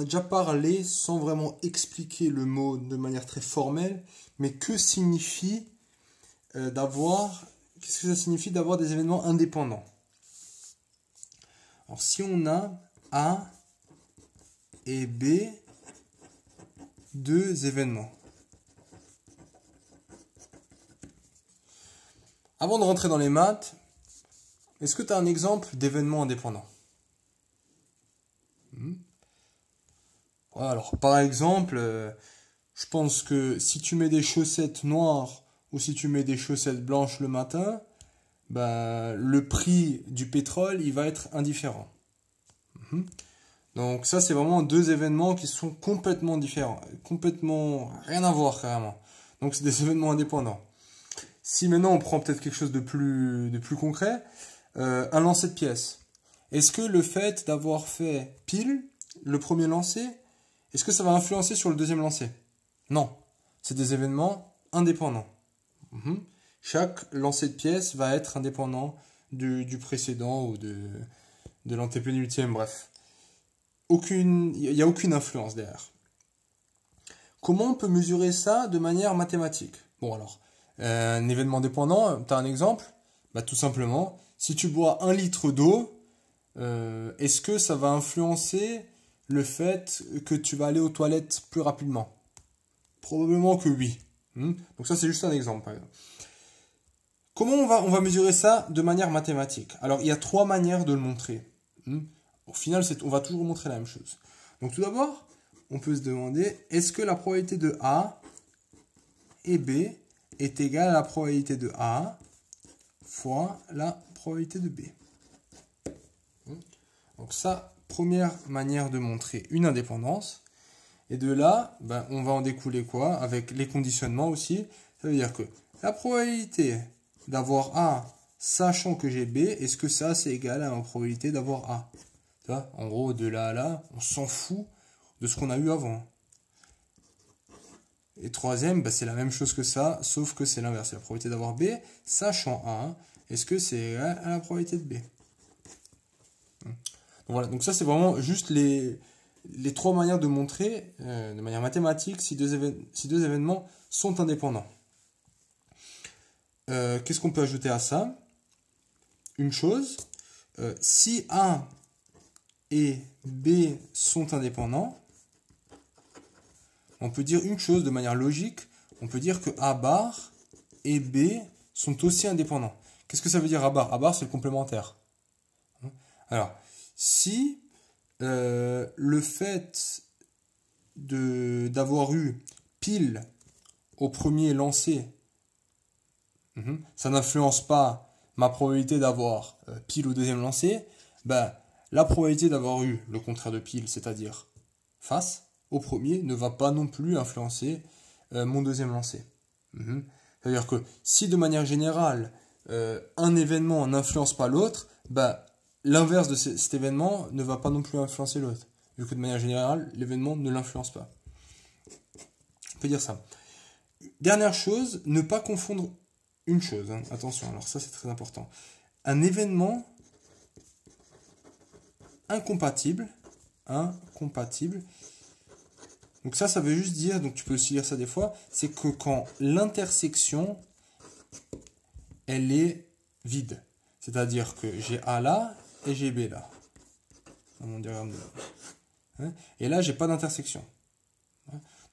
a déjà parlé sans vraiment expliquer le mot de manière très formelle, mais que signifie qu'est-ce que ça signifie d'avoir des événements indépendants? Alors si on a A et B, deux événements. Avant de rentrer dans les maths, est-ce que tu as un exemple d'événement indépendant? Alors, par exemple, je pense que si tu mets des chaussettes noires ou si tu mets des chaussettes blanches le matin, ben, le prix du pétrole, il va être indifférent. Donc ça, c'est vraiment deux événements qui sont complètement différents, complètement rien à voir carrément. Donc c'est des événements indépendants. Si maintenant on prend peut-être quelque chose de plus concret, un lancer de pièces. Est-ce que le fait d'avoir fait pile le premier lancer, est-ce que ça va influencer sur le deuxième lancer? Non, c'est des événements indépendants. Chaque lancer de pièces va être indépendant du précédent ou de l'antépénultième, bref. Il n'y a aucune influence derrière. Comment on peut mesurer ça de manière mathématique? Bon alors, un événement dépendant, tu as un exemple? Bah, tout simplement, si tu bois 1 litre d'eau, est-ce que ça va influencer le fait que tu vas aller aux toilettes plus rapidement? Probablement que oui. Donc ça c'est juste un exemple. Par exemple. Comment on va mesurer ça de manière mathématique? Alors il y a 3 manières de le montrer. Au final, on va toujours montrer la même chose. Donc tout d'abord, on peut se demander, est-ce que la probabilité de A et B est égale à la probabilité de A fois la probabilité de B? Donc ça, première manière de montrer une indépendance. Et de là, ben, on va en découler quoi? Avec les conditionnements aussi. Ça veut dire que la probabilité d'avoir A, sachant que j'ai B, est-ce que ça, c'est égal à la probabilité d'avoir A? En gros, de là à là, on s'en fout de ce qu'on a eu avant. Et troisième, bah, c'est la même chose que ça, sauf que c'est l'inverse. C'est la probabilité d'avoir B, sachant A, est-ce que c'est égal à la probabilité de B? Donc voilà, donc ça c'est vraiment juste les 3 manières de montrer, de manière mathématique, si deux événements sont indépendants. Qu'est-ce qu'on peut ajouter à ça? Une chose, si A et B sont indépendants, on peut dire une chose de manière logique, on peut dire que A bar et B sont aussi indépendants. Qu'est-ce que ça veut dire A bar? A bar, c'est le complémentaire. Alors, si le fait d'avoir eu pile au premier lancer, ça n'influence pas ma probabilité d'avoir pile au deuxième lancer, ben, la probabilité d'avoir eu le contraire de pile, c'est-à-dire face au premier, ne va pas non plus influencer mon deuxième lancer. C'est-à-dire que si de manière générale, un événement n'influence pas l'autre, ben, l'inverse de cet événement ne va pas non plus influencer l'autre. Vu que de manière générale, l'événement ne l'influence pas. On peut dire ça. Dernière chose, ne pas confondre une chose. Attention, alors ça c'est très important. Un événement incompatible. Donc ça veut juste dire, donc tu peux aussi lire ça des fois, c'est que quand l'intersection, elle est vide. C'est-à-dire que j'ai A là et j'ai B là. Dans mon diagramme de là. Et là, j'ai pas d'intersection.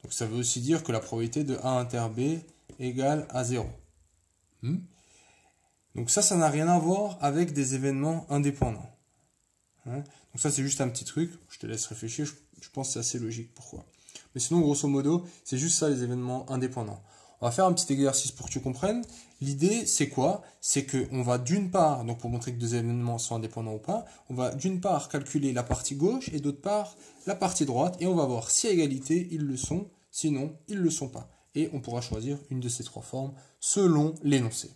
Donc ça veut aussi dire que la probabilité de A inter B égale à 0. Donc ça n'a rien à voir avec des événements indépendants. Donc ça, c'est juste un petit truc. Je te laisse réfléchir. Je pense que c'est assez logique. Pourquoi? Mais sinon, grosso modo, c'est juste ça, les événements indépendants. On va faire un petit exercice pour que tu comprennes. L'idée, c'est quoi? C'est qu'on va d'une part, donc pour montrer que deux événements sont indépendants ou pas, on va d'une part calculer la partie gauche et d'autre part la partie droite. Et on va voir si à égalité, ils le sont. Sinon, ils ne le sont pas. Et on pourra choisir une de ces 3 formes selon l'énoncé.